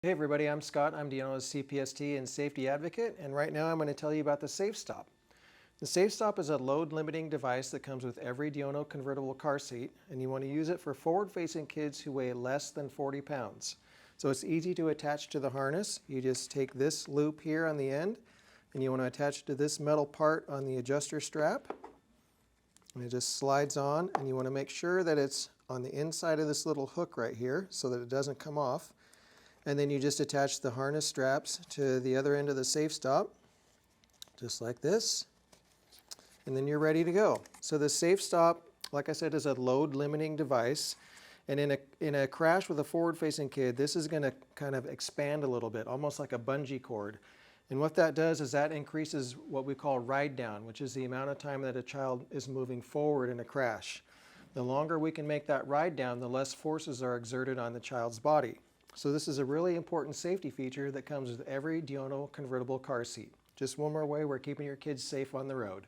Hey everybody, I'm Scott. I'm Diono's CPST and safety advocate, and right now I'm going to tell you about the Safe Stop. The Safe Stop is a load limiting device that comes with every Diono convertible car seat, and you want to use it for forward-facing kids who weigh less than 40 pounds. So it's easy to attach to the harness. You just take this loop here on the end, and you want to attach it to this metal part on the adjuster strap. And it just slides on, and you want to make sure that it's on the inside of this little hook right here so that it doesn't come off. And then you just attach the harness straps to the other end of the Safe Stop, just like this, and then you're ready to go. So the Safe Stop, like I said, is a load limiting device, and in a crash with a forward-facing kid, this is going to kind of expand a little bit, almost like a bungee cord. And what that does is that increases what we call ride down, which is the amount of time that a child is moving forward in a crash. The longer we can make that ride down, the less forces are exerted on the child's body. So this is a really important safety feature that comes with every Diono convertible car seat. Just one more way we're keeping your kids safe on the road.